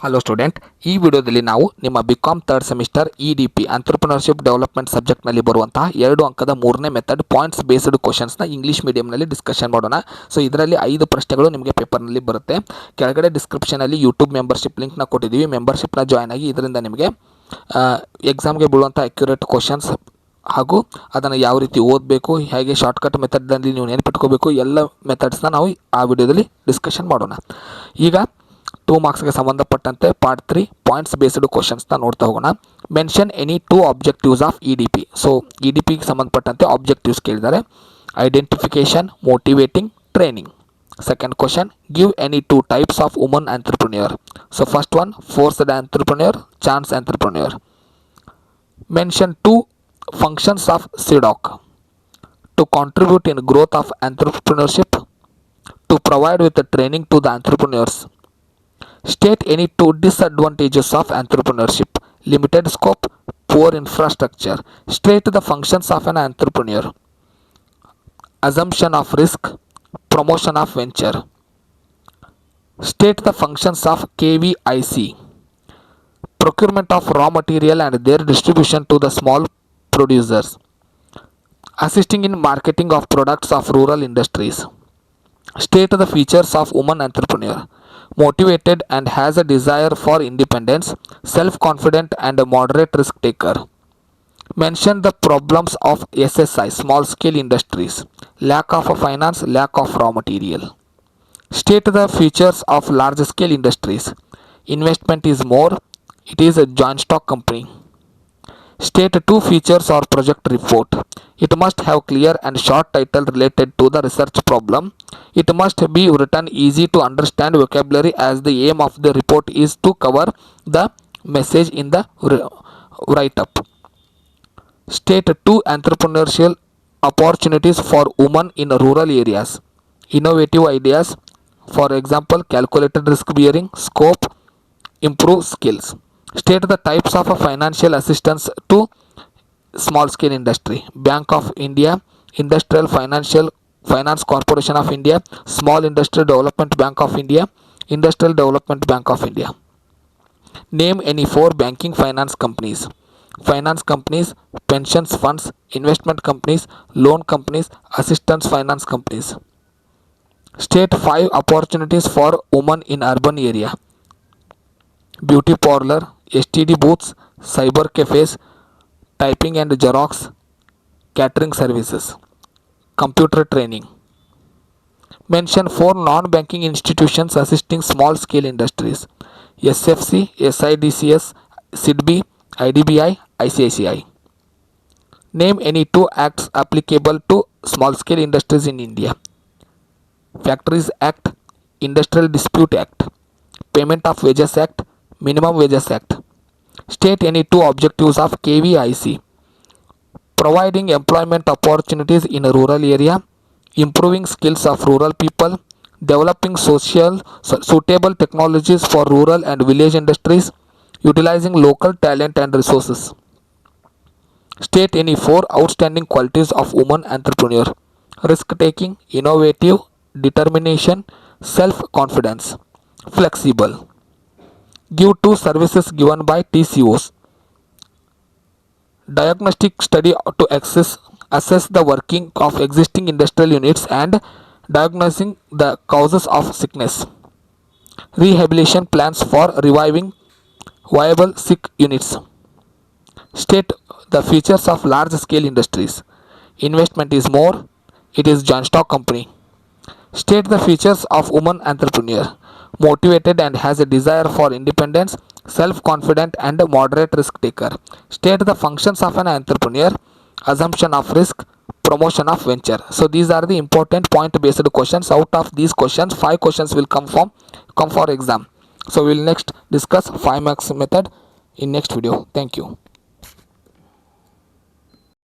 Hello student, ಈ ವಿಡಿಯೋದಲ್ಲಿ ನಾವು ನಿಮ್ಮ BCom third semester EDP entrepreneurship development ಸಬ್ಜೆಕ್ಟ್ನಲ್ಲಿ ಬರುವಂತಹ 2 ಅಂಕದ ಮೂರನೇ ಮೆಥಡ್ ಪಾಯಿಂಟ್ಸ್ ಬೇಸ್ಡ್ ಕ್ವಶನ್ಸ್ನ ಇಂಗ್ಲೀಷ್ ಮೀಡಿಯಂನಲ್ಲಿ ಡಿಸ್ಕಷನ್ ಮಾಡೋಣ. ಸೊ ಇದರಲ್ಲಿ 5 ಪ್ರಶ್ನೆಗಳು ನಿಮಗೆ ಪೇಪರ್ನಲ್ಲಿ ಬರುತ್ತೆ. ಕೆಳಗಡೆ ಡಿಸ್ಕ್ರಿಪ್ಷನಲ್ಲಿ ಯೂಟ್ಯೂಬ್ ಮೆಂಬರ್ಶಿಪ್ ಲಿಂಕ್ನ ಕೊಟ್ಟಿದ್ದೀವಿ. ಮೆಂಬರ್ಶಿಪ್ನ ಜಾಯ್ನ್ ಆಗಿ ಇದರಿಂದ ನಿಮಗೆ ಎಕ್ಸಾಮ್ಗೆ ಬೀಳುವಂಥ ಅಕ್ಯುರೇಟ್ ಕ್ವಶನ್ಸ್ ಹಾಗೂ ಅದನ್ನು ಯಾವ ರೀತಿ ಓದಬೇಕು, ಹೇಗೆ ಶಾರ್ಟ್ಕಟ್ ಮೆಥಡ್ನಲ್ಲಿ ನೀವು ನೆನಪಿಟ್ಕೋಬೇಕು, ಎಲ್ಲ ಮೆಥಡ್ಸ್ನ ನಾವು ಆ ವಿಡಿಯೋದಲ್ಲಿ ಡಿಸ್ಕಷನ್ ಮಾಡೋಣ. ಈಗ 2 ಮಾರ್ಕ್ಸ್ಗೆ ಸಂಬಂಧಪಟ್ಟಂತೆ ಪಾರ್ಟ್ 3 ಪಾಯಿಂಟ್ಸ್ ಬೇಸ್ಡ್ ಕ್ವಶನ್ಸ್ನ ನೋಡ್ತಾ ಹೋಗೋಣ. Mention any 2 objectives of EDP. So EDPಗೆ ಸಂಬಂಧಪಟ್ಟಂತೆ ಆಬ್ಜೆಕ್ಟಿವ್ಸ್ ಕೇಳಿದ್ದಾರೆ. Identification, motivating, training. Second question, give any 2 types of woman entrepreneur. So first one, forced entrepreneur, chance entrepreneur. Mention 2 functions of CDOC to contribute in growth of entrepreneurship, to provide with the training to the entrepreneurs. State any 2 disadvantages of entrepreneurship: limited scope, poor infrastructure. State the functions of an entrepreneur: assumption of risk, promotion of venture. State the functions of KVIC: procurement of raw material and their distribution to the small producers, assisting in marketing of products of rural industries. State the features of woman entrepreneur: motivated and has a desire for independence, self-confident and a moderate risk taker. Mention the problems of SSI, small scale industries: lack of finance, lack of raw material. State the features of large scale industries: investment is more, it is a joint stock company. State 2 features or project report: it must have clear and short title related to the research problem. It must be written easy to understand vocabulary, as the aim of the report is to cover the message in the write-up. State 2 entrepreneurial opportunities for women in rural areas: innovative ideas, for example calculated risk bearing, scope, improve skills. State the types of financial assistance to small scale industry: Bank of India, Industrial Finance Corporation of India, Small Industrial Development Bank of India, Industrial Development Bank of India. Name any 4 banking finance companies: finance companies, pensions funds, investment companies, loan companies, assistance finance companies. State 5 opportunities for women in urban area: beauty parlor, STD booths, cyber cafes, typing and Xerox, catering services, computer training. Mention 4 non-banking institutions assisting small scale industries: SFC, SIDCS, SIDBI, IDBI, ICICI. Name any 2 acts applicable to small scale industries in India: Factories Act, Industrial Dispute Act, Payment of Wages Act, Minimum Wages Act. State any 2 objectives of KVIC: providing employment opportunities in a rural area, improving skills of rural people, developing suitable technologies for rural and village industries, utilizing local talent and resources. State any 4 outstanding qualities of woman entrepreneur: risk taking, innovative, determination, self-confidence, flexible. Give 2 services given by TCOs: diagnostic study to assess the working of existing industrial units and diagnosing the causes of sickness, rehabilitation plans for reviving viable sick units. State the features of large scale industries: investment is more, it is joint stock company. State the features of woman entrepreneur: motivated and has a desire for independence, self-confident and a moderate risk taker. State the functions of an entrepreneur: assumption of risk, promotion of venture. So these are the important point based questions. Out of these questions, 5 questions will come for exam. So we will next discuss 5 marks method in next video. Thank you.